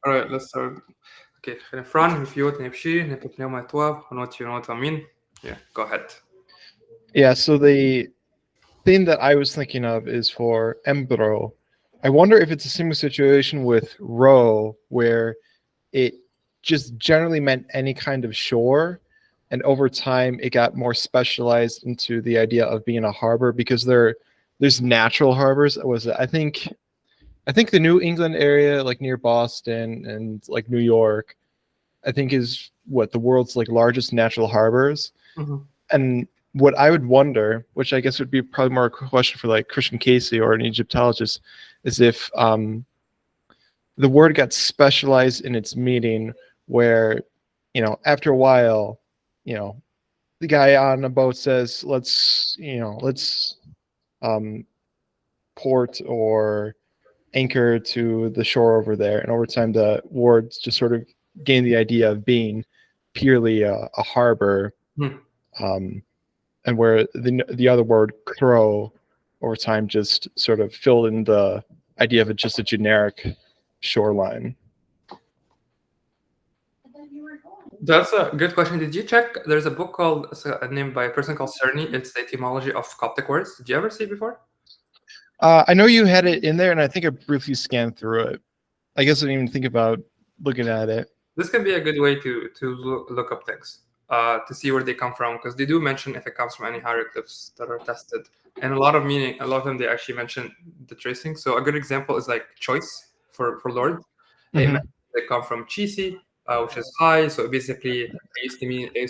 Alright, let's start. Okay, خلينا فران نفيوت نبشي نبت نيوم اتواب ونوت يونوت امين. Yeah, go ahead. Yeah, so the thing that I was thinking of is for embro. I wonder if it's a similar situation with ro, where it just generally meant any kind of shore, and over time it got more specialized into the idea of being a harbor, because there's natural harbors. I think the New England area, like near Boston and like New York, I think is what the world's like largest natural harbors. Mhm. And what I would wonder, which I guess would be probably more a question for like Christian Casey or an Egyptologist, is if the word got specialized in its meaning, where, after a while, the guy on a boat says, let's port or anchor to the shore over there. And over time, the words just sort of gain the idea of being purely a harbor. And where the other word crow over time just sort of filled in the idea of just a generic shoreline. That's a good question. Did you check? There's a book named by a person called Cerny. It's the etymology of Coptic words. Did you ever see it before? I know you had it in there, and I think I briefly scanned through it. I guess I didn't even think about looking at it. This can be a good way to look up things, to see where they come from, because they do mention if it comes from any hieroglyphs that are tested. And a lot of them, they actually mention the tracing. So a good example is like choice for Lord. Mhm. They come from Chisi, which is high. So basically, it used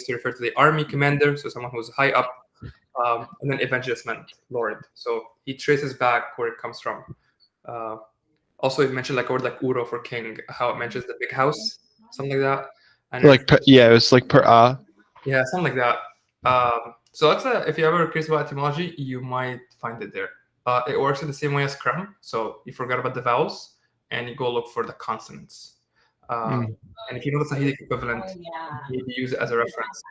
to refer to the army commander, so someone who's high up. And then evangelist meant Lord. So he traces back where it comes from. Also, it mentioned like a word like Uro for king, how it mentions the big house, something like that. And it was like per yeah, something like that. So that's if you're ever curious about etymology, you might find it there. It works in the same way as Cram. So you forgot about the vowels, and you go look for the consonants. And if you know the Sahidic equivalent, maybe use it as a reference.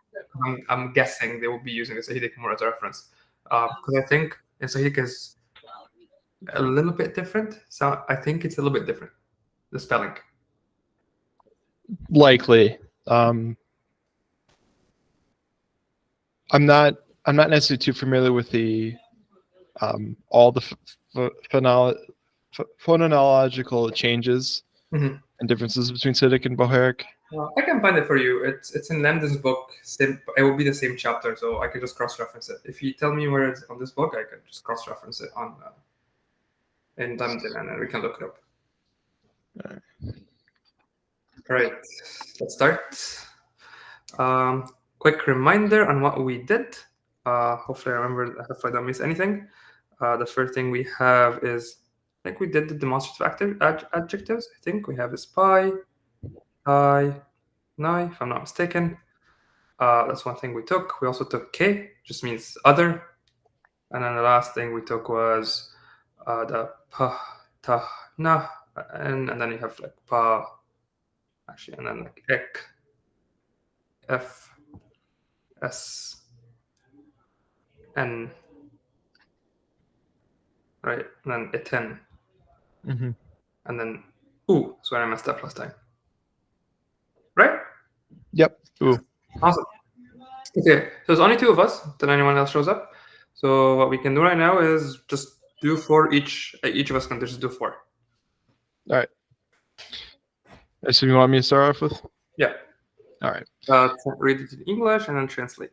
I'm guessing they will be using the Sahidic more as a reference, because I think in Sahidic is a little bit different. So I think it's a little bit different, the spelling. Likely. I'm not necessarily too familiar with the all the phonological changes and differences between Siddiq and Bohairic. I can find it for you. It's in Lamden's book. It will be the same chapter, so I can just cross-reference it. If you tell me where it's on this book, I can just cross-reference it on in Lamden, and then we can look it up. All right, let's start. Quick reminder on what we did. Hopefully I remember if I don't miss anything. The first thing we have is, I think we did the demonstrative adjectives. I think we have spy, nai, if I'm not mistaken. That's one thing we took. We also took k, just means other. And then the last thing we took was the pa, ta, na, and then you have like pa, actually, and then like ek, f, s, n, right? And then eten. And then ooh, that's where I messed up last time. Right? Yep. Ooh. Awesome. Okay, so there's only two of us. Then anyone else shows up. So what we can do right now is just do 4 each. Each of us can just do 4. All right. So you want me to start off with? Yeah. All right. Read it in English and then translate.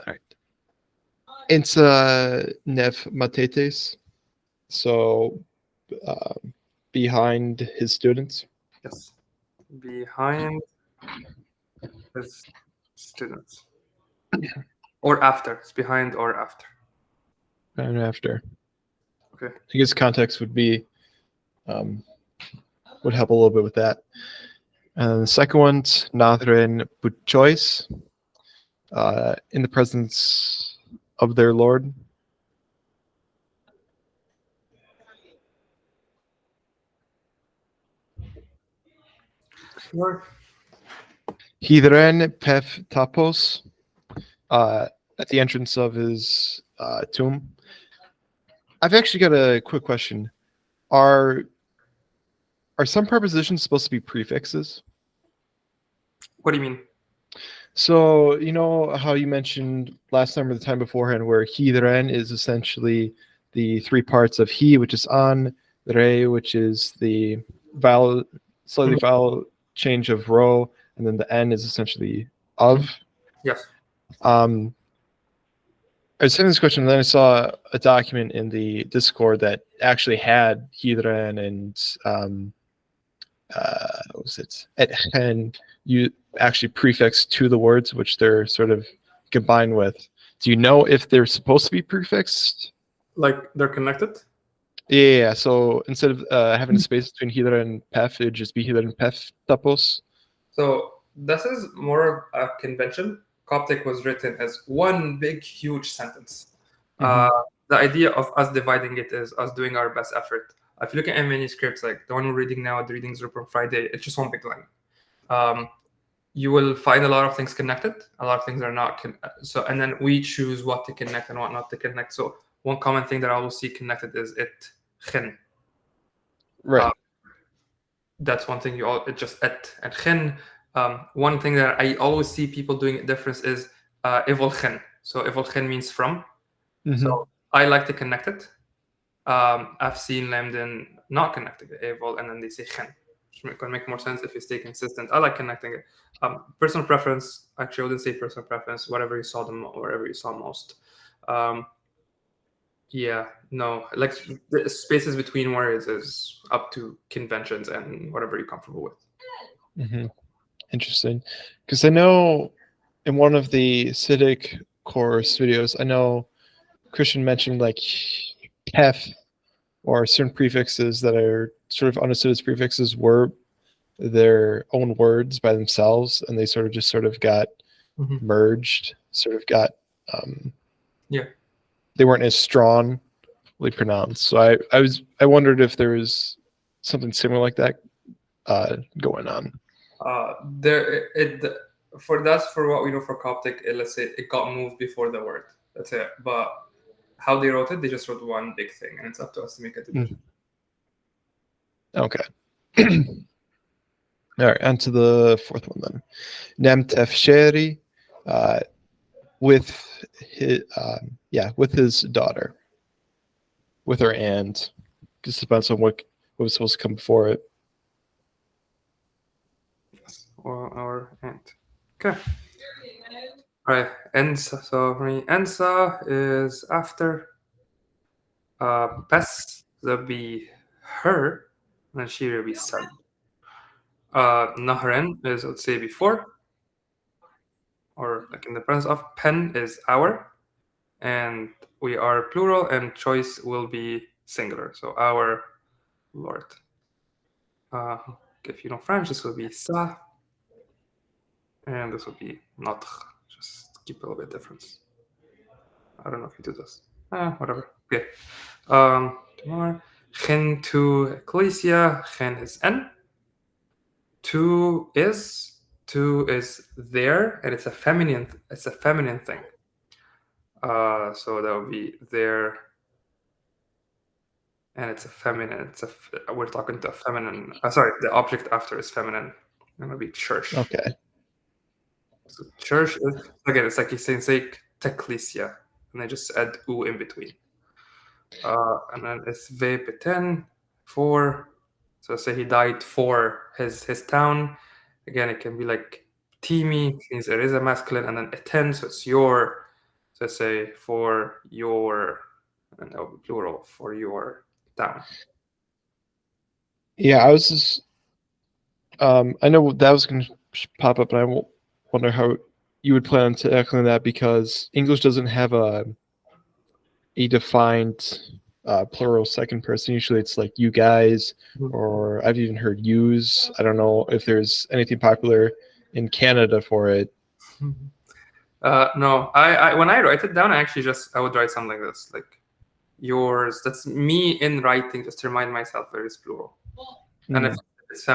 All right. It's nef matetes. So behind his students. Yes. Behind his students. Or after. It's behind or after. And after. Okay. I guess context would be would help a little bit with that. And the second one, Nathrin but choice, in the presence of their Lord. Sure. Hidren pef tapos, at the entrance of his tomb. I've actually got a quick question. Are are some prepositions supposed to be prefixes? What do you mean? So you know how you mentioned last time or the time beforehand where ⲟⲓⲱ is essentially the three parts of he, which is on, re, which is the vowel, slightly vowel change of ro, and then the n is essentially of. Yes. I was saying this question, and then I saw a document in the Discord that actually had ⲟⲓⲆ and what was it? And you actually prefix to the words which they're sort of combined with. Do you know if they're supposed to be prefixed? Like they're connected? Yeah. So instead of having a space between ⲟⲓ and pef, it'd just be ⲟⲓ and pef tapos. So this is more of a convention. Coptic was written as one big, huge sentence. The idea of us dividing it is us doing our best effort. If you look at manuscripts, like the one we're reading now, the readings group on Friday, it's just one big line. You will find a lot of things connected. A lot of things are not. So, and then we choose what to connect and what not to connect. So one common thing that I will see connected is it, Ⲩ. Right. That's one thing it's just et and Ⲩ. One thing that I always see people doing a difference is ivol Ⲩ. So ivol Ⲩ means from. So I like to connect it. I've seen Lamden not connecting it, ivol, and then they say Ⲩ, which can make more sense if you stay consistent. I like connecting it. Personal preference, actually I wouldn't say personal preference, wherever you saw most. Yeah, no, like the spaces between words is up to conventions and whatever you're comfortable with. Interesting. Because I know in one of the Citic course videos, I know Christian mentioned like pef or certain prefixes that are sort of understood as prefixes were their own words by themselves, and they sort of got merged, got they weren't as strongly pronounced. So I wondered if there was something similar like that going on. For what we know for Coptic, let's say it got moved before the word. That's it. But how they wrote it, they just wrote one big thing, and it's up to us to make a division. Okay. All right, on to the fourth one then. Nem tefsheri, with his daughter, with her aunt. Just depends on what was supposed to come before it. Yes, or our aunt. Okay. All right, ensa. So ensa is after. Pes will be her, and then she will be son. Nahren is, let's say, before, or like in the presence of. Pen is our, and we are plural, and choice will be singular. So our Lord. If you know French, this will be sa, and this will be notre. Just keep a little bit difference. I don't know if you do this. Whatever. Okay. Tomorrow. Chen to ecclesia. Chen is n. To is there, and it's a feminine. It's a feminine thing. So that would be there, and it's a feminine. We're talking to a feminine. Sorry, the object after is feminine. It would be church. Okay. So church is, again, it's like you say ecclesia, and they just add u in between. And then it's vepeten for. So say he died for his town. Again, it can be like timi, means there is a masculine, and then eten, so it's your. So say for your, and that would be plural, for your town. Yeah, I was just, I know that was going to pop up, and I wonder how you would plan to echoing that, because English doesn't have a defined plural second person. Usually it's like you guys, or I've even heard yous. I don't know if there's anything popular in Canada for it. No, I when I write it down, I would write something like this, like yours. That's me in writing, just to remind myself there is plural. And if it's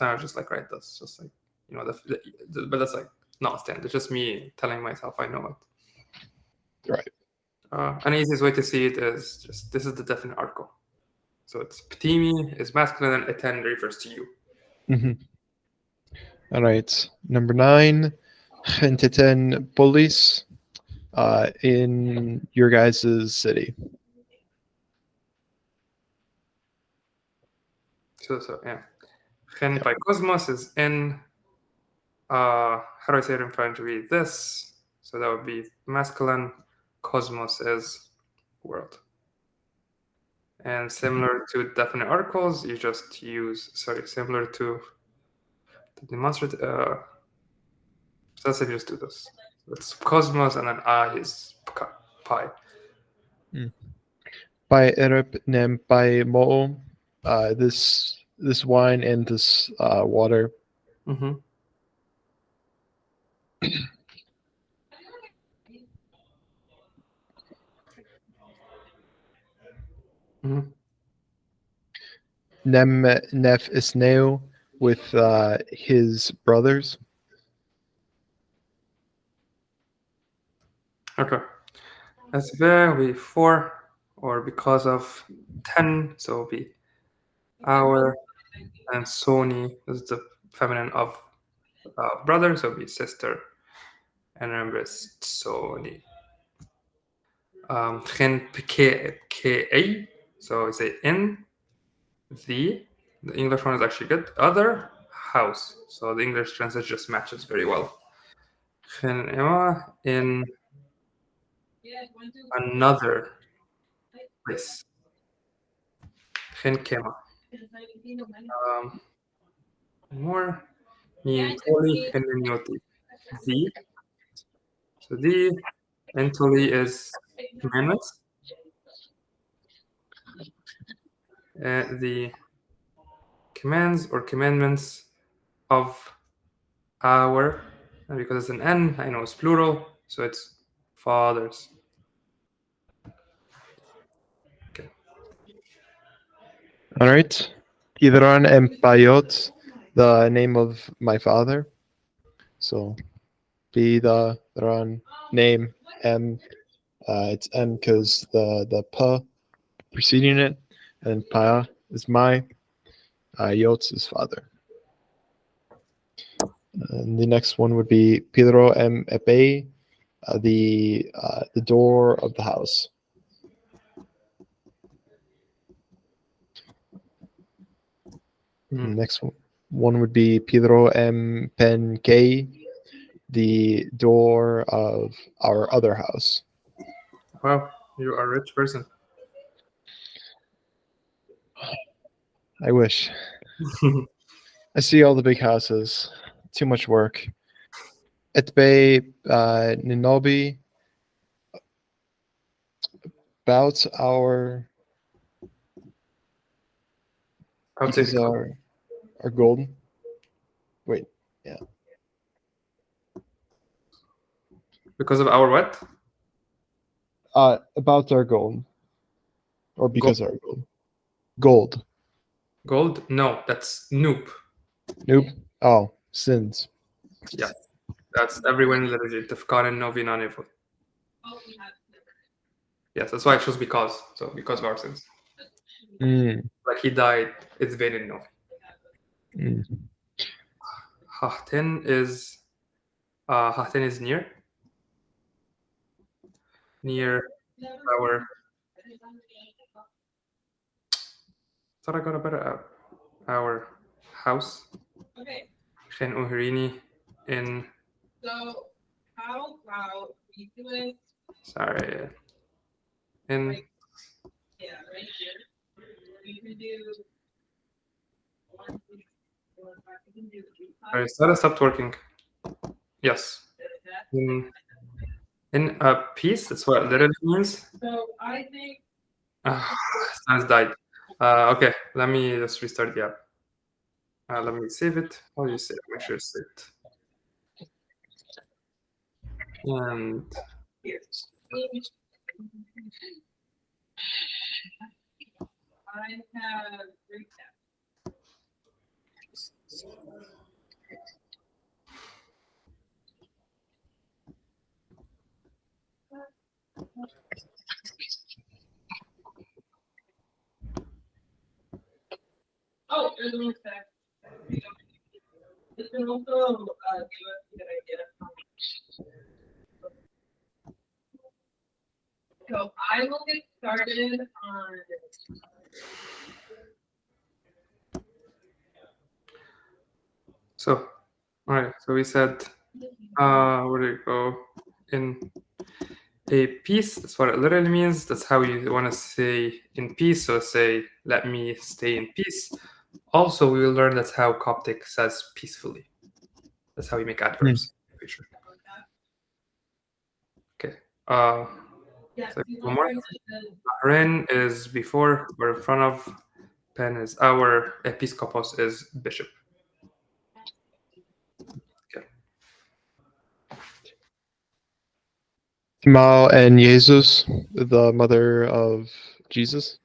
I just like write this, just like, you know, but that's like not standard. It's just me telling myself I know it. Right. An easiest way to see it is just this is the definite article. So it's ptimi is masculine and eten refers to you. All right. Number 9, ⲟⲓⲱ police in your guys' city. So yeah. Chen by cosmos is in. How do I say it in French? It would be this. So that would be masculine. Cosmos is world. And similar to definite articles, you just use, similar to the demonstrative. So let's say you just do this. It's cosmos, and then I is pi. By Erep nem by mo, this wine and this water. Mm-hmm. Mm-hmm. Nem nef isneo with his brothers. Okay. That's will be 4, or because of 10, so it'll be our, and Sony is the feminine of brother, so it'll be sister. And remember, it's Sony. Gen PKA, so it's a in the English one is actually good. Other house, so the English translation just matches very well. Gen Emma in another place. Gen Kema. More Nientoli and Nioti. The. So the Entoli is commandments. The commands or commandments of our, and because it's an N, I know it's plural, so it's fathers. Okay. All right. Idran empayot, the name of my father. So be the ran name M. It's M because the p preceding it, and pa is my. Yotz is father. And the next one would be Pedro M. Epe, the door of the house. The next one would be Pedro M. Pen K, the door of our other house. Wow, you are a rich person. I wish. I see all the big houses. Too much work. Etbe Ninobi, about our because our golden. Wait, yeah. Because of our what? About our gold. Or because our gold. Gold. Gold? No, that's noob. Nope. Oh, sins. Yeah. That's everyone literally Tefkanen Novi Nanevo. Yes, that's why I chose because. So because of our sins. Like he died, it's Venin Novi. Hahten is near. Near our. Thought I got a better our house. Okay. Gen Uherini in. So how about we do it? Sorry. In. Like, yeah, right here. You can do. Alright, so that stopped working. Yes. In a piece, that's what it literally means. So I think. Sans died. Okay, let me just restart the app. Let me save it. How do you save it? Make sure it's saved. And yes. I have three steps. literally said, this can also give us a good idea. So I will get started on. So, all right. So we said, where do you go? In a peace, that's what it literally means. That's how you want to say in peace. So say, let me stay in peace. Also, we will learn that's how Coptic says peacefully. That's how we make adverbs. Okay. So one more. Ren is before or in front of. Pen is our. Episkopos is bishop. Okay. Mao and Jesus, the mother of Jesus.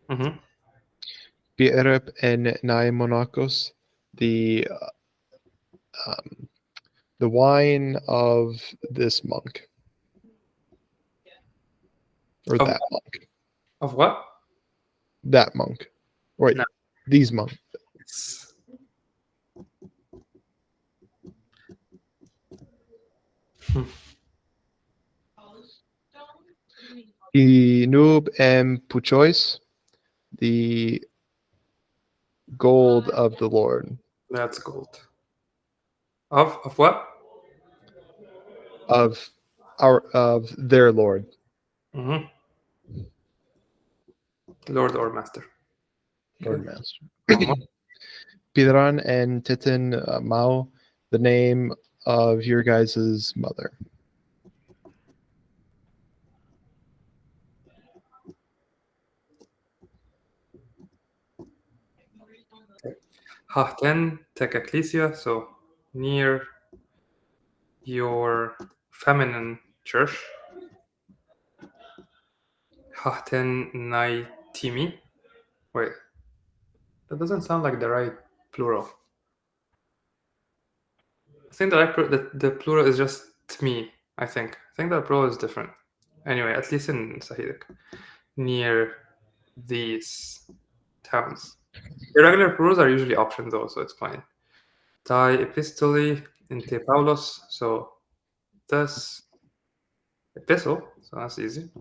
Mm-hmm. Bierep and Nai Monacos, the wine of this monk. Or Of- that monk. Of what? That monk. Wait, No. these monks. It's The Noob and Puchois, the gold of the Lord. that's gold. Of what? Of their Lord. Mm-hmm. Lord or master. Lord Master. One more. Pidran and Titin Mao, the name of your guys' mother. Hahten tek ecclesia, so near your feminine church. Hahten nai timi. Wait, that doesn't sound like the right plural. I think the right the plural is just tmi. I think the plural is different. Anyway, at least in Sahidic, near these towns. Irregular plurals are usually options though, so it's fine. Tai epistoli inte Paulos, so this epistle, so that's easy.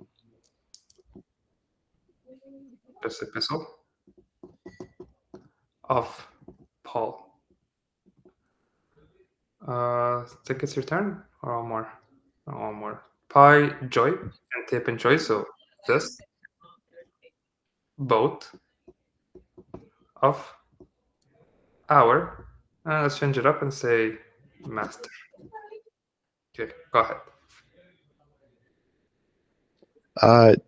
Just epistle of Paul. I think it's your turn, or one more? Oh, one more. Pi joy and tape and joy, so this boat of our. Let's change it up and say master. Okay, go ahead.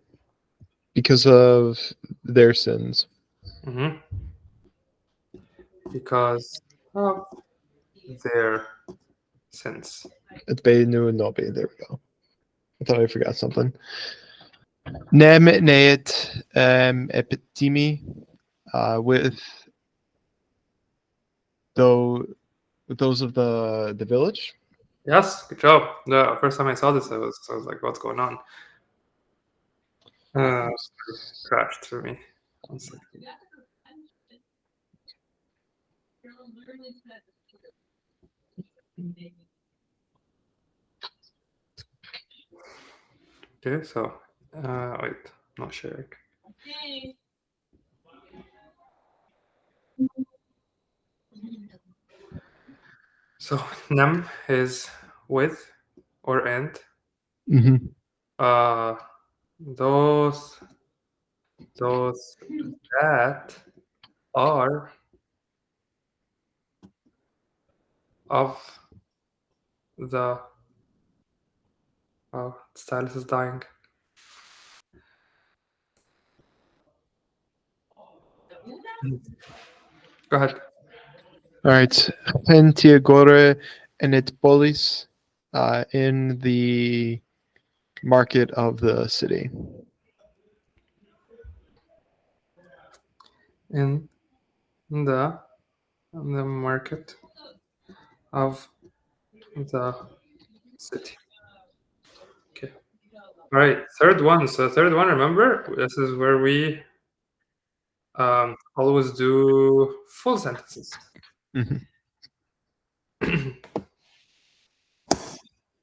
Because of their sins. Mm-hmm. Because of their sins. It's Bay Nu and Nobe. There we go. I thought I forgot something. Nem Neet Epitimi with those of the village. Yes, good job. The first time I saw this, I was like, "What's going on?" Crashed for me. 1 second. Okay, so wait, not sharing. So nem is with or and. Mm-hmm. Those that are of the stylus is dying. Go ahead. All right. Pentiagore and Etpolis in the market of the city. In the market of the city. Okay. All right, third one. So third one, remember, this is where we always do full sentences. Mhm.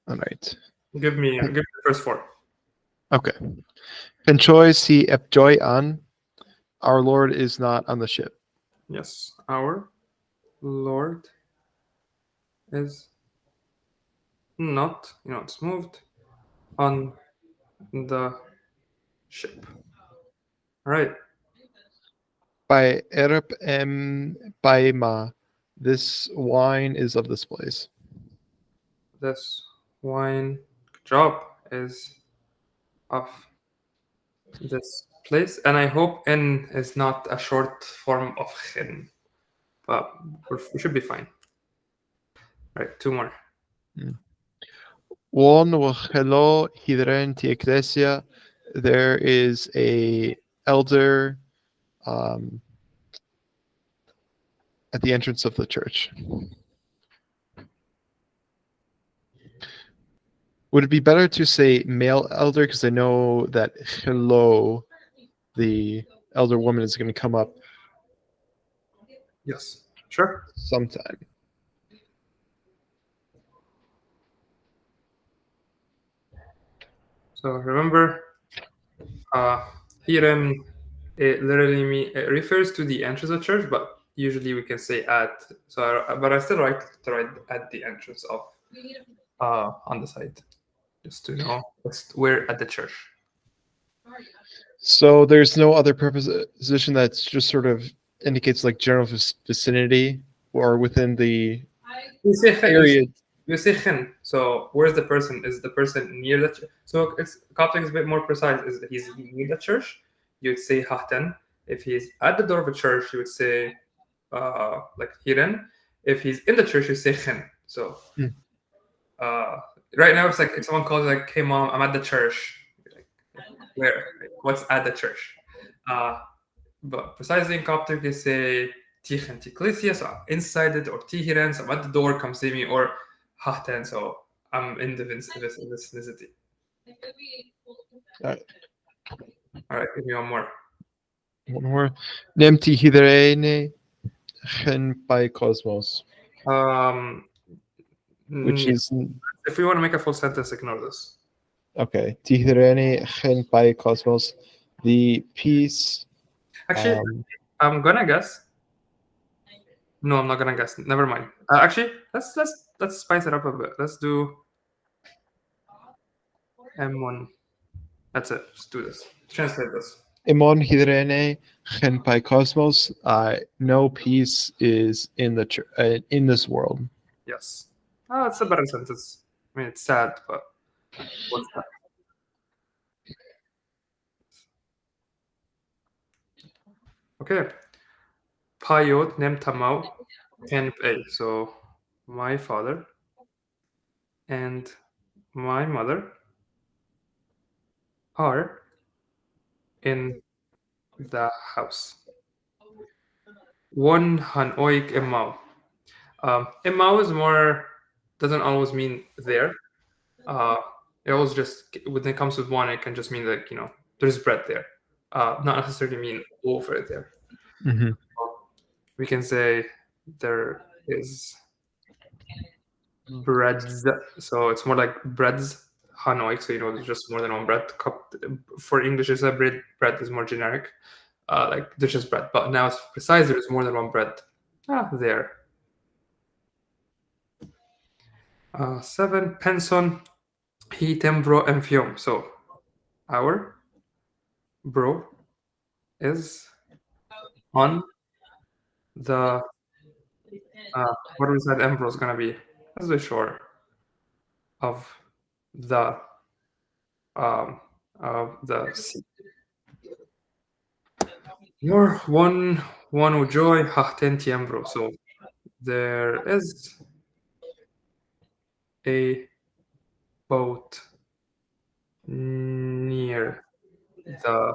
All right. Give me the first four. Okay. Penchoi si epjoy an. Our Lord is not on the ship. Yes, our Lord is not, it's moved on the ship. All right. By erp by ma. This wine is of this place. This wine drop is of this place, and I hope N is not a short form of Khin, but we should be fine. All right, two more. Won hello hidren ti ecclesia. There is a elder at the entrance of the church. Would it be better to say male elder, because I know that hello, the elder woman, is going to come up Yes, sure. sometime. So remember, Hiren, it literally it refers to the entrance of church, but usually we can say at. So, but I still like to write at the entrance of on the side, just to know we're at the church. So there's no other preposition that's just sort of indicates like general vicinity or within the area. You say Khin. So where's the person? Is the person near the church? So Coptic is a bit more precise. Is that he's near the church? You would say Hahten. If he's at the door of a church, you would say like Hiren. If he's in the church, you say Khin. So right now it's like if someone calls like, "Hey mom, I'm at the church." You're like, where? Like, what's at the church? But precisely in Coptic, they say Tichen Tiklicia, so I'm inside it, or Tihiren, so I'm at the door, come see me, or Hahten, so I'm in the vicinity. All right, give me one more. One more. Nemti hidrene gen by cosmos. Which is, if we want to make a full sentence, ignore this. Okay. Tihirene gen by cosmos. The peace. Actually, I'm gonna guess. No, I'm not gonna guess. Never mind. Actually, let's spice it up a bit. Let's do M1. That's it. Let's do this. Translate this. Emon hidrene gen by cosmos. No peace is in the in this world. Yes. Oh, it's a better sentence. I mean, it's sad, but what's that? Okay. Payot nem tamau and a. So my father and my mother are in the house. One hanoik emau. Emau is more, doesn't always mean there. It always just, when it comes with one, it can just mean that, there's bread there. Not necessarily mean over there. Mm-hmm. We can say there is breads. So it's more like breads. Hanoik, so there's just more than one bread. For English, it's a bread is more generic. Like there's just bread. But now it's precise, there's more than one bread. There. 7. Penson he tembro enfium. So our bro is on the what we said embro is gonna be as the shore of the sea. Your one joy hahten tiembro. So there is a boat near the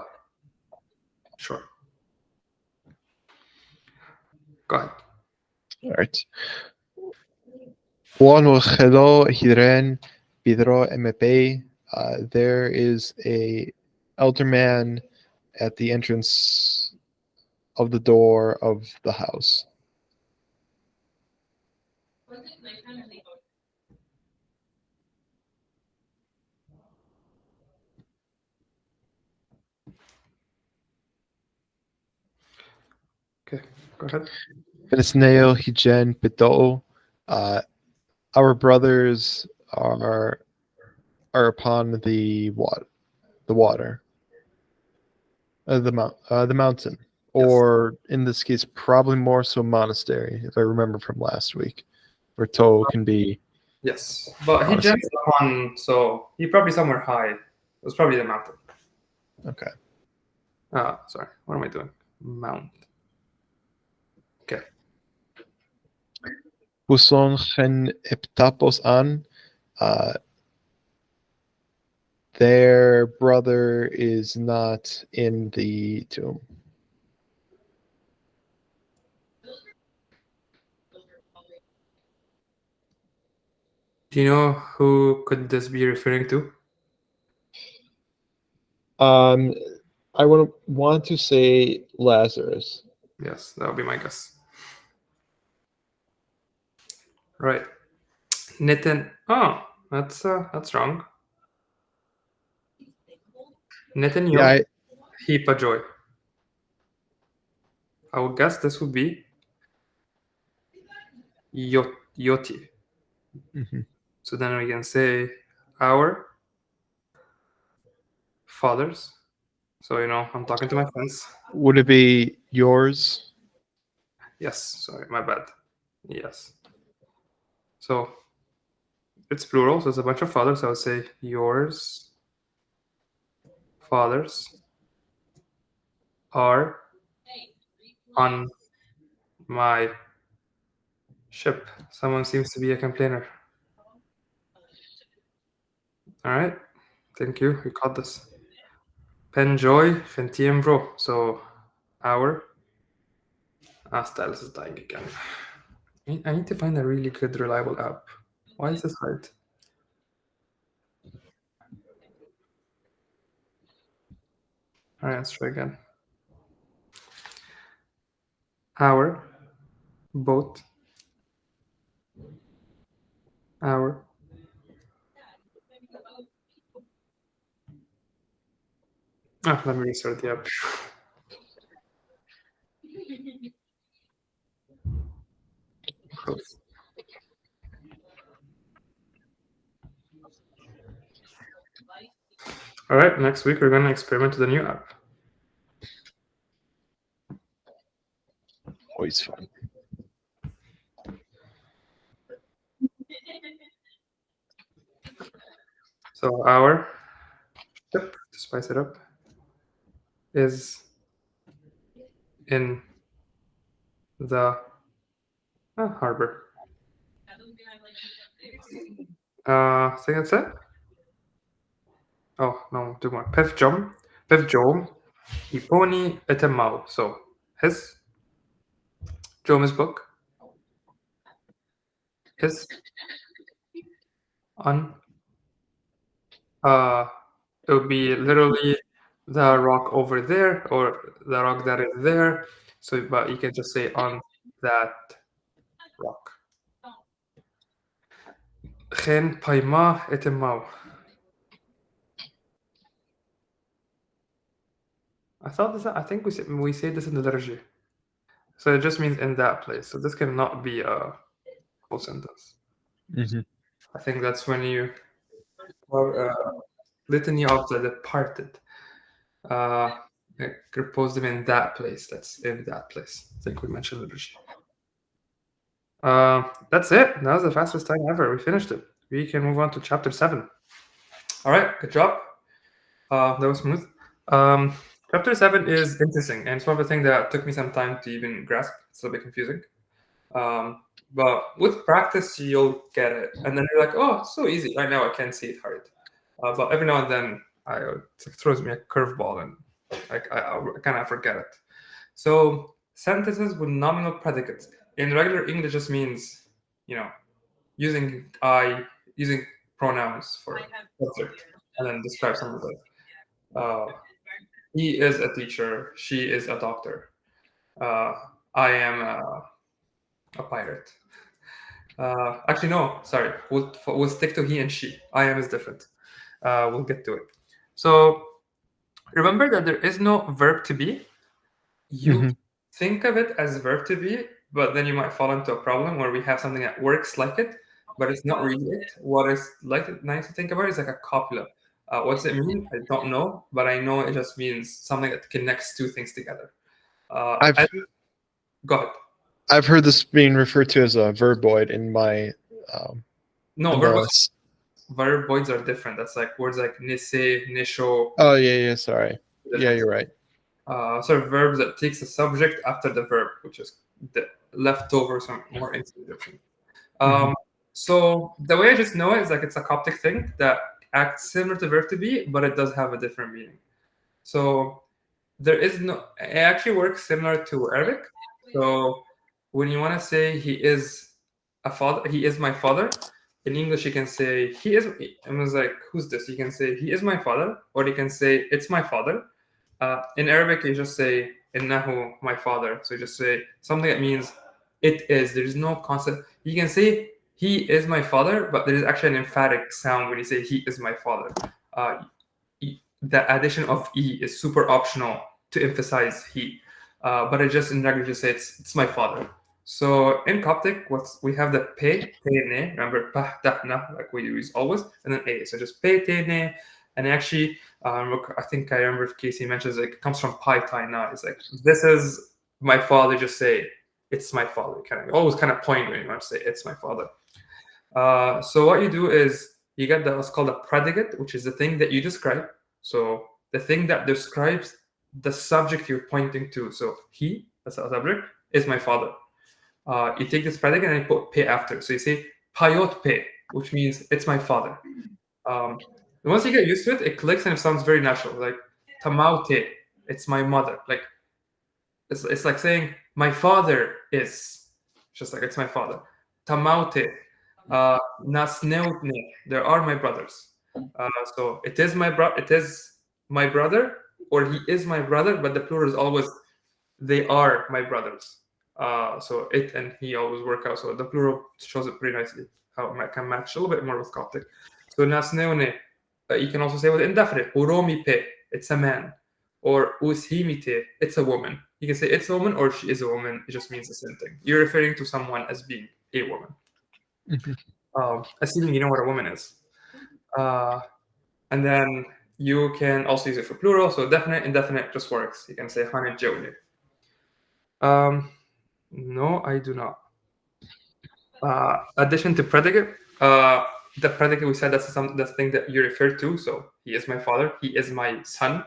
shore. Go ahead. All right. One hello hidren bidro mp there is a elder man at the entrance of the door of the house. Okay, go ahead. Finisneo higen pito. Our brothers are upon the water, the mountain, or in this case, probably more so monastery, if I remember from last week, where to can be. Yes, but he Honestly. jumps upon, so he probably somewhere high. It was probably the mountain. Okay. Sorry, what am I doing? Mount. Okay. Buson gen eptapos an. Their brother is not in the tomb. Do you know who could this be referring to? I want to say Lazarus. Yes, that would be my guess. Right. Nitin. Oh, that's wrong. Nitin yo Yeah, hipa joy. I would guess this would be Yoti. mhm. So then we can say our fathers. So I'm talking to my friends. Would it be yours? Yes, sorry, my bad. Yes. So it's plural, so it's a bunch of fathers. I would say yours fathers are on my ship. Someone seems to be a complainer. All right. Thank you. We caught this. Penjoy Fentiembro. So our stylus is dying again. I need to find a really good, reliable app. Why is this hard? All right, let's try again. Our boat. Our let me restart the app. Close. All right, next week we're going to experiment with a new app. Always fun. So our ship, to spice it up, is in the harbor. Say that's it? Oh, no, two more. Pevjom, Hiponi Etemau. So his Jomis book is on it would be literally the rock over there or the rock that is there. So but you can just say on that rock. Gen Paima Etemau. I think we say this in the liturgy. So it just means in that place. So this cannot be a whole sentence. Mhm. I think that's when you litany of the departed. Repose them in that place. That's in that place. I think we mentioned liturgy. That's it. That was the fastest time ever. We finished it. We can move on to chapter 7. All right, good job. That was smooth. Chapter 7 is interesting, and it's one of the things that took me some time to even grasp. It's a bit confusing. But with practice, you'll get it. And then you're like, oh, it's so easy. Right now, I can't see it hard. But every now and then, it throws me a curveball, and I kind of forget it. So sentences with nominal predicates. In regular English, just means, using pronouns for subject. and then describe something like he is a teacher, she is a doctor, I am a pirate. Actually, no, sorry. We'll stick to he and she. I am is different. We'll get to it. So remember that there is no verb to be. You think of it as verb to be, but then you might fall into a problem where we have something that works like it, but it's not really it. What is like nice to think about is like a copula. What's it mean? I don't know, but I know it just means something that connects two things together. Go ahead. I've heard this being referred to as a verboid in my no, verboids are different. That's like words like nisse, nisho. Oh yeah, sorry. Yeah, you're right. Sort of verbs that takes the subject after the verb, which is the leftover, some more introduction. So the way I just know it is like it's a Coptic thing that acts similar to verb to be, but it does have a different meaning. So there is no. It actually works similar to Arabic. So when you want to say he is a father, he is my father. In English, you can say he is. I was like, who's this? You can say he is my father, or you can say it's my father. In Arabic, you just say innahu, my father. So you just say something that means it is. There's no concept. You can say he is my father, but there is actually an emphatic sound when you say he is my father. The addition of e is super optional to emphasize he. But I just in regular just say it's my father. So in Coptic, we have the pe, ne, remember pa, ta, na, like we use always, and then a. So just pe, te, ne, and actually, I think I remember if Casey mentions it comes from pi, tai, na. It's like this is my father. Just say it's my father. Always point when you want to say it's my father. So what you do is you get what's called a predicate, which is the thing that you describe. So the thing that describes the subject you're pointing to. So he, that's a subject, is my father. You take this predicate and you put pe after. So you say payot pe, which means it's my father. Once you get used to it, it clicks and it sounds very natural. Like tamaute, it's my mother. Like it's like saying my father is. Just like it's my father. Tamaute, nasneutne, there are my brothers. So it is my brother, or he is my brother, but the plural is always they are my brothers. So it and he always work out. So the plural shows it pretty nicely how it can match a little bit more with Coptic. So nasneune, you can also say with indefinite. Uromipe, it's a man. Or ushimite, it's a woman. You can say it's a woman or she is a woman. It just means the same thing. You're referring to someone as being a woman. Assuming you know what a woman is. And then you can also use it for plural. So definite, indefinite just works. You can say hane jawne. No, I do not. Addition to predicate. The predicate we said that's the thing that you refer to. So he is my father. He is my son.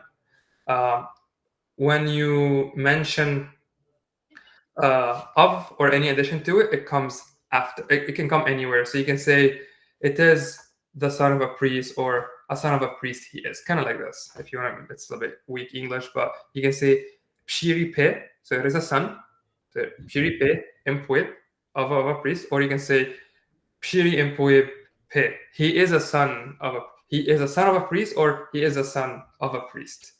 When you mention of or any addition to it, it comes after. It can come anywhere. So you can say it is the son of a priest or a son of a priest he is. Kind of like this. If you want to, it's a bit weak English, but you can say pshiri pe. So it is a son. So pshiri pe impuib of a priest, or you can say pshiri impuib pe. He is a son of a priest, or he is a son of a priest.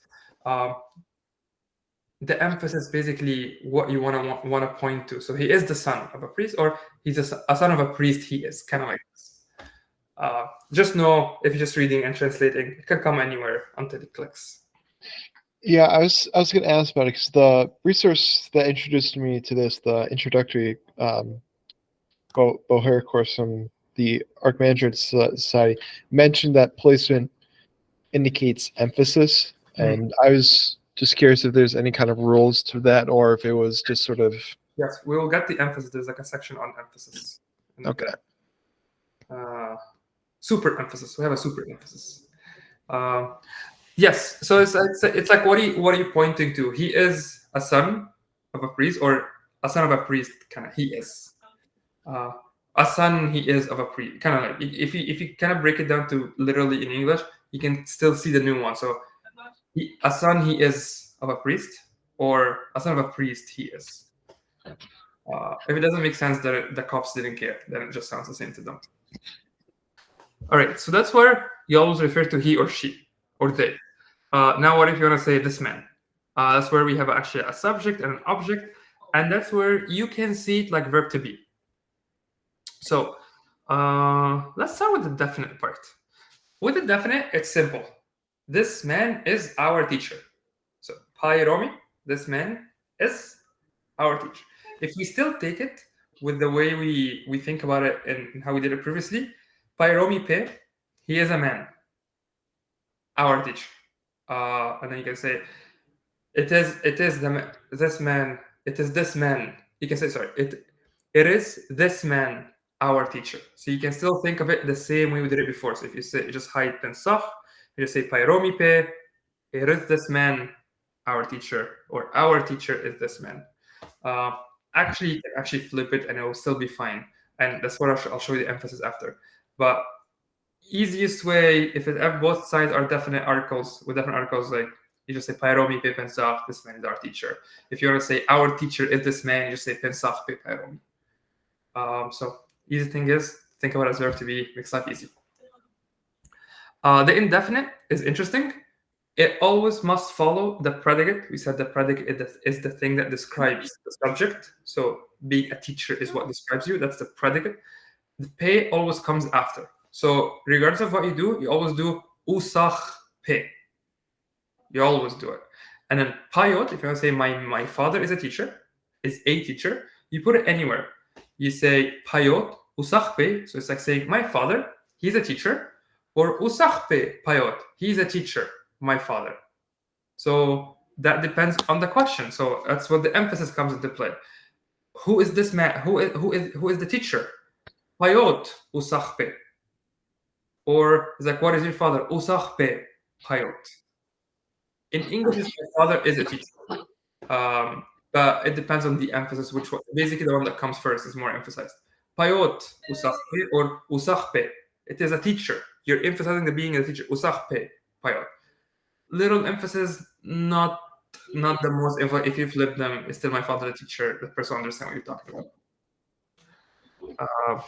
The emphasis basically what you want to point to. So he is the son of a priest, or he's a son of a priest. He is kind of like this. Just know if you're just reading and translating, it can come anywhere until it clicks. Yeah, I was going to ask about it because the resource that introduced me to this, the introductory Bohairic course from the Archimandrite Society, mentioned that placement indicates emphasis, and I was just curious if there's any kind of rules to that, or if it was just sort of. Yes, we will get the emphasis. There's like a section on emphasis. Okay. Super emphasis. We have a super emphasis. Yes. So it's like what are you pointing to? He is a son of a priest, or a son of a priest. Kind of he is. A son he is of a priest. Kind of like if you kind of break it down to literally in English, you can still see the nuance. So a son he is of a priest, or a son of a priest he is. If it doesn't make sense that the cops didn't care, then it just sounds the same to them. All right, so that's where you always refer to he or she or they. Now, what if you want to say this man? That's where we have actually a subject and an object, and that's where you can see it like verb to be. So let's start with the definite part. With the definite, it's simple. This man is our teacher. So Pairomi, this man is our teacher. If we still take it with the way we think about it and how we did it previously, Pairomi Pe, he is a man, our teacher. And then you can say, it is this man. You can say, sorry, it is this man, our teacher. So you can still think of it the same way we did it before. So if you say just hayt ben sah, you just say Pairomi Pe, it is this man, our teacher, or our teacher is this man. Actually, you can actually flip it and it will still be fine. And that's what I'll show you the emphasis after. But easiest way, if both sides are definite articles, with definite articles, like you just say Pairomi Pe Pensach, this man is our teacher. If you want to say our teacher is this man, you just say Pensach Pe Pairomi. So easy thing is, think about it as verb to be, makes life easy. The indefinite is interesting. It always must follow the predicate. We said the predicate is the thing that describes the subject. So being a teacher is what describes you. That's the predicate. The pe always comes after. So regardless of what you do, you always do usach pe. You always do it. And then payot, if you want to say my father is a teacher, you put it anywhere. You say payot usach pe. So it's like saying my father, he's a teacher, or usach pe payot, he's a teacher, my father. So that depends on the question. So that's what the emphasis comes into play. Who is this man? Who is the teacher? Payot usach pe. Or it's like, what is your father? Usach pe payot. In English, my father is a teacher. But it depends on the emphasis, which one. Basically, the one that comes first is more emphasized. Payot usach pe or usach pe. It is a teacher. You're emphasizing the being a teacher. Usach pe payot. Little emphasis, not the most. If you flip them, it's still my father a teacher. The person understands what you're talking about.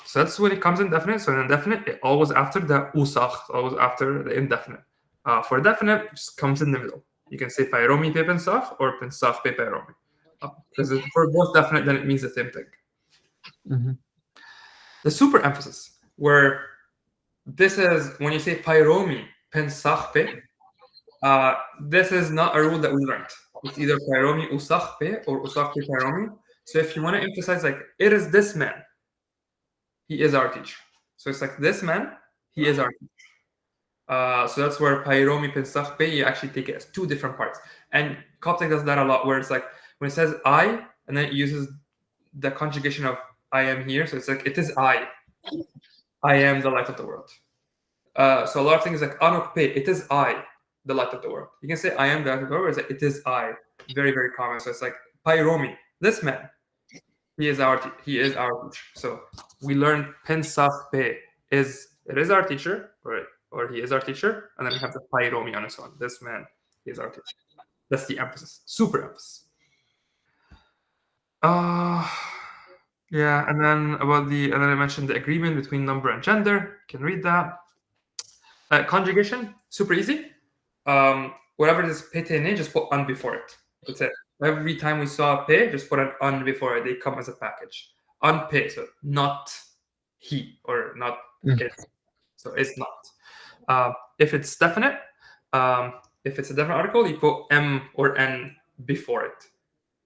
So that's when it comes indefinite. So in indefinite, it always after the usach, always after the indefinite. For definite, it just comes in the middle. You can say Pairomi Pe Pensach or Pensach Pe Pairomi. Because for both definite, then it means the same thing. Mm-hmm. The super emphasis, where this is when you say Pairomi Pensach Pe, this is not a rule that we learned. It's either Pairomi Usach Pe or Usach Pe Pairomi. So if you want to emphasize, like, it is this man, he is our teacher. So it's like this man, he is our teacher. So that's where Pairomi Pensach Pe, you actually take it as two different parts. And Coptic does that a lot, where it's like when it says I, and then it uses the conjugation of I am here. So it's like, it is I am the light of the world. So a lot of things like Anok Pe, it is I, the light of the world. You can say I am the light of the world, it's like, it is I. Very, very common. So it's like Pairomi, this man, he is our teacher. So we learned Pensach Pe it is our teacher, or he is our teacher, and then we have the Pairomi on its own. This man is our teacher. That's the emphasis, super emphasis. Yeah, and then I mentioned the agreement between number and gender. You can read that. Conjugation, super easy. Whatever is petene, just put un before it. That's it. Every time we saw pe, just put an un before it. They come as a package. Un pe, so not he or not it. So it's not. If it's definite, if it's a definite article, you put m or n before it.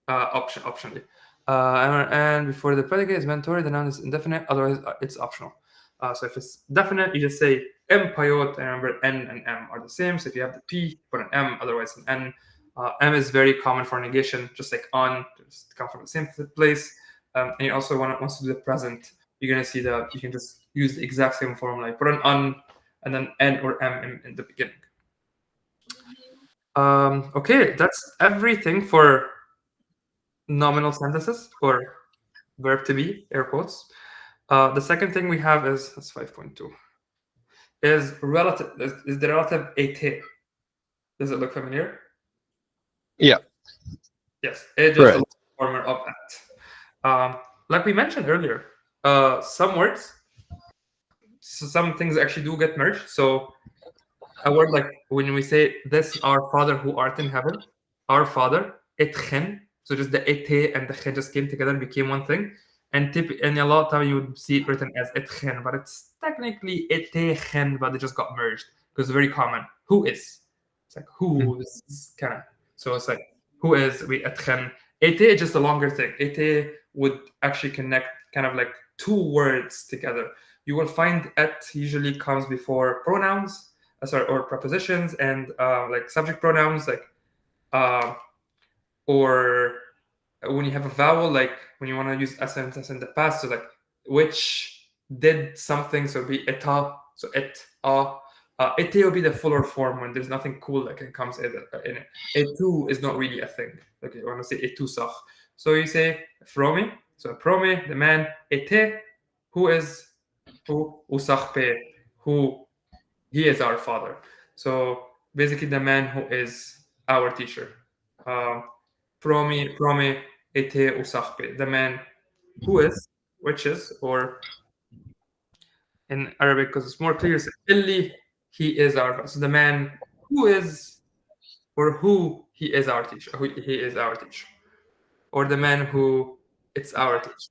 Optionally. And before the predicate is mandatory, the noun is indefinite. Otherwise, it's optional. So if it's definite, you just say m payot. And remember, n and m are the same. So if you have the p, put an m. Otherwise, an n. M is very common for negation, just like on, just come from the same place. And you also wants to do the present. You're gonna see that you can just use the exact same formula. Put an on and then n or m in the beginning. Okay, that's everything for nominal sentences or verb to be, air quotes. The second thing we have that's 5.2, is relative. Is the relative ete? Does it look familiar? Yeah. Yes, it's just a former of that. Like we mentioned earlier, some words, some things actually do get merged. So a word like when we say this, our Father who art in heaven, our Father, ⲟ so just the ete and the ⲟ just came together and became one thing. And a lot of time you would see it written as ⲟ, but it's technically ⲟ, but they just got merged because it's very common. Who is? It's like who is kind of. So it's like who is we ⲟ. Ete is just a longer thing. Ete would actually connect kind of like two words together. You will find et usually comes before pronouns, or prepositions, and like subject pronouns, like or when you have a vowel, like when you want to use a sentence in the past, so like which did something, so it'll be eta, so et, ete will be the fuller form when there's nothing cool that can come in it. Etu is not really a thing. Okay, I want to say etusach. So you say fromi, so promi, the man, ete, who is who, usachpe, who he is our father. So basically the man who is our teacher. Promi, ete usachpe, the man who is, which is, or in Arabic, because it's more clear, it's illi, he is our, so the man who is, or who he is our teacher, who he is our teacher, or the man who it's our teacher.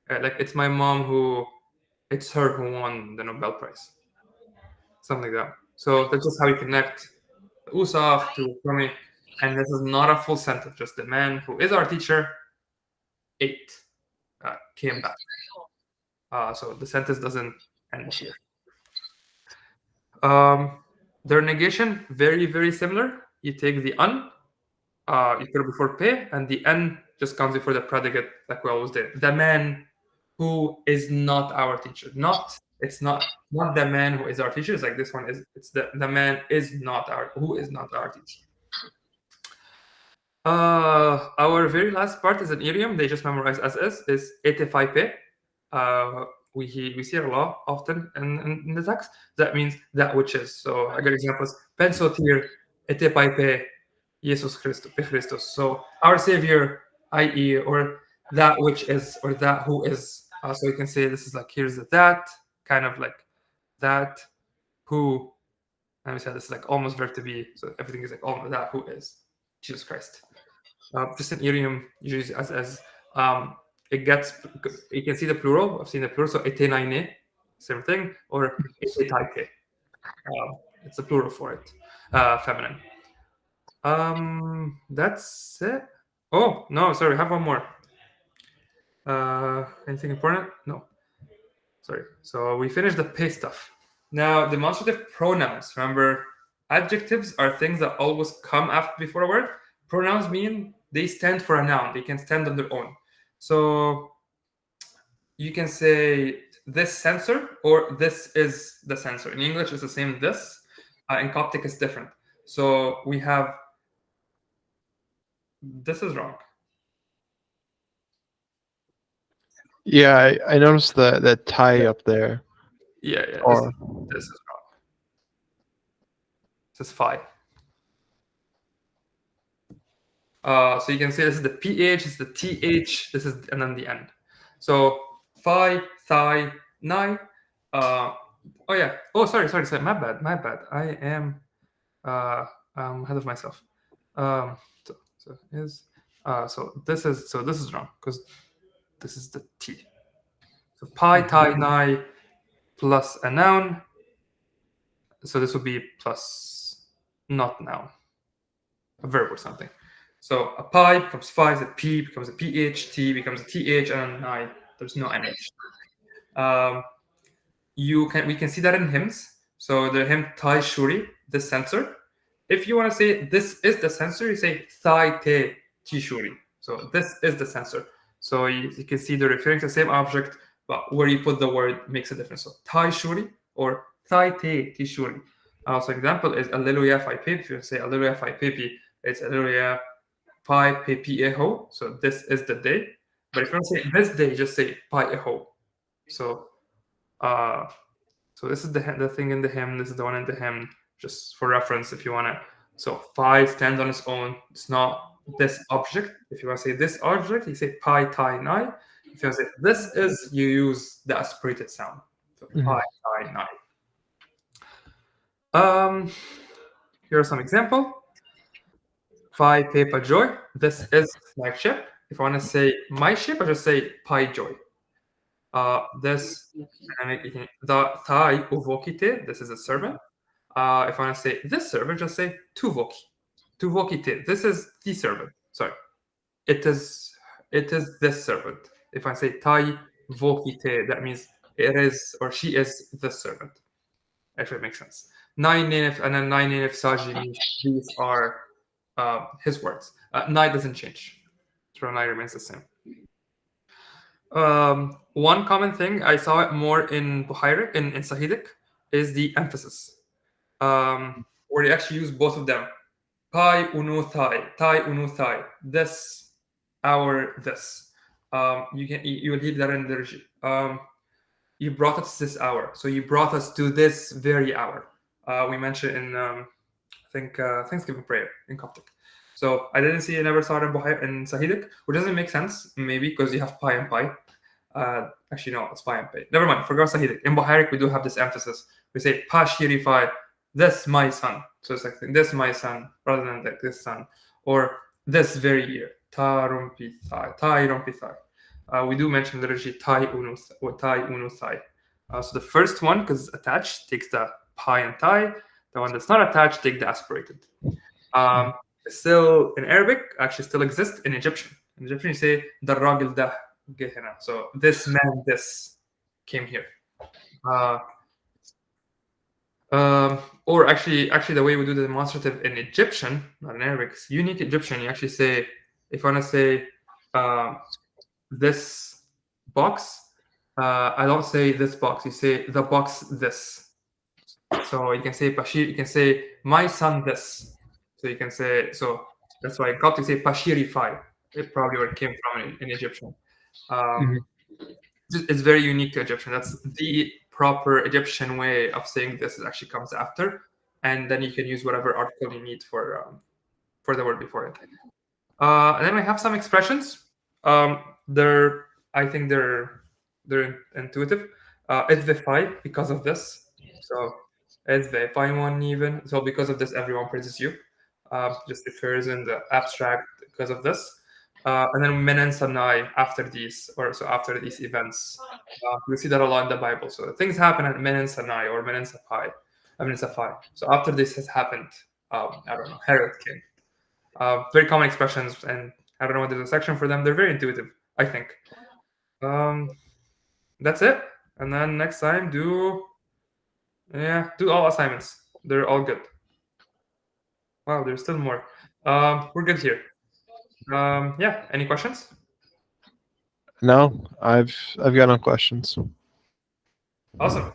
Like it's my mom who, it's her who won the Nobel Prize, something like that. So that's just how we connect usach to promi, and this is not a full sentence, just the man who is our teacher ate, came back. So the sentence doesn't end here. Their negation, very, very similar. You take the un, you put it before pe, and the n just comes before the predicate, like we always did. The man who is not our teacher. It's not the man who is our teacher. It's like this one is. It's the man is not our, who is not our teacher. Our very last part is an idiom. They just memorize as is ete. We see it a lot often in the text. That means that which is. So I got examples. Pensotir ete paipe Jesus Christus. So our Savior, i.e., or that which is, or that who is. So you can say this is like here's the that, kind of like that who. And we said this is like almost verb to be. So everything is like almost that who is Jesus Christ. Just an idiom usually as it gets, you can see the plural. I've seen the plural, so etenaine, same thing, or etetaike. It's a plural for it, feminine. That's it. Oh no, sorry, I have one more. Anything important? No. Sorry. So we finished the pay stuff. Now, demonstrative pronouns. Remember, adjectives are things that always come before a word. Pronouns mean they stand for a noun. They can stand on their own. So you can say this sensor or this is the sensor. In English, it's the same this. In Coptic, it's different. So we have, this is wrong. Yeah, I noticed that tie up there. Yeah, Or this is wrong. This is phi. So you can say this is the ph, this is the th, this is, and then the end. So phi, thigh, nigh. Oh yeah. Oh, sorry. My bad. I am ahead of myself. So this is wrong because this is the t. So pi, thigh, nigh plus a noun. So this would be plus not noun, a verb or something. So a pi becomes phi, a p becomes a ph, t becomes a th, and I, there's no nh. We can see that in hymns. So the hymn Tai Shuri, the sensor. If you want to say this is the sensor, you say Thai te tishuri. So this is the sensor. So you can see they're referring to the same object, but where you put the word makes a difference. So Tai Shuri or Thai te tishuri. So example is Alleluia Phi Pepi. If you say Alleluia Phi Pepi, it's Alleluia Pi Pepi Eho. So this is the day. But if you want to say this day, just say Pi Eho. So so this is the thing in the hymn. This is the one in the hymn, just for reference if you want to. So pi stands on its own. It's not this object. If you want to say this object, you say pi, tai, nai. If you want to say this is, you use the aspirated sound. So pi, tai, nai. Here are some example. Phi paper joy. This is my ship. If I want to say my ship, I just say pi joy. This the thai uvokite. This is a servant. If I want to say this servant, just say tuvoki. Tuvokite. This is the servant. Sorry. It is this servant. If I say tai vokite, that means it is or she is the servant. Actually, it makes sense. Nine native and then nine native saji means these are his words. Nai doesn't change. Nai remains the same. One common thing I saw it more in Bohairic in Sahidic is the emphasis, where they actually use both of them. Pai unu thai, this, our, this. You will hear that in the you brought us this hour, so you brought us to this very hour. We mentioned in I think Thanksgiving prayer in Coptic. So I didn't see, I never saw it in Sahidic, which doesn't make sense, maybe because you have pi and pi. Actually, no, it's pi and pi. Never mind, forgot Sahidic. In Bohairic, we do have this emphasis. We say pa shirifai, this my son. So it's like this my son, rather than like this son. Or this very year, ta rumpi thai. We do mention literally tai unu thai. So the first one, because it's attached, takes the pi and thai. The one that's not attached, take the aspirated. Still in Arabic, actually still exists in Egyptian. In Egyptian, you say darragil dah gehena. So this man, this came here. Or actually, the way we do the demonstrative in Egyptian, not in Arabic, it's unique Egyptian. You actually say, if I want to say this box, I don't say this box. You say the box this. So you can say Bashir. You can say my son this. So you can say, so that's why in Coptic say Pashirify. It probably where it came from in Egyptian. It's very unique to Egyptian. That's the proper Egyptian way of saying this. It actually comes after, and then you can use whatever article you need for the word before it. And then we have some expressions. I think they're intuitive. It's the fight because of this. So it's the one even. So because of this, everyone praises you. Just refers in the abstract because of this. And then menen sanai after these, or so after these events. We see that a lot in the Bible. So things happen at menen sanai or menen sapai. So after this has happened, I don't know, Herod came. Very common expressions, and I don't know whether there's a section for them. They're very intuitive, I think. That's it. And then next time, do all assignments. They're all good. Wow, there's still more. We're good here. Yeah, any questions? No, I've got no questions. Awesome.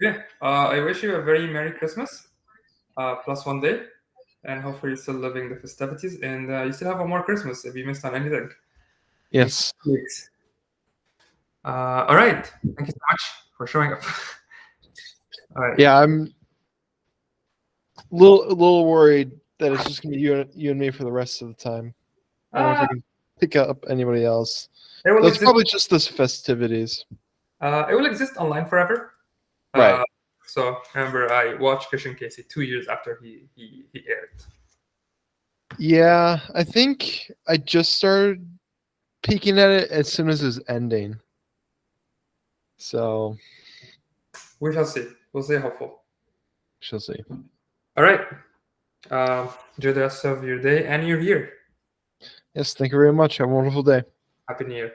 Yeah, I wish you a very Merry Christmas, plus one day, and hopefully you're still living the festivities, and you still have one more Christmas if you missed on anything. Yes. All right. Thank you so much for showing up. All right. Yeah, I'm a little worried that it's just gonna be you and me for the rest of the time. I don't know if I can pick up anybody else. That's probably just the festivities. It will exist online forever. Right. So remember, I watched Christian Casey 2 years after he aired. Yeah, I think I just started peeking at it as soon as it's ending. So we shall see. We'll stay hopeful. Shall see. All right. Enjoy the rest of your day and your year. Yes, thank you very much. Have a wonderful day. Happy New Year.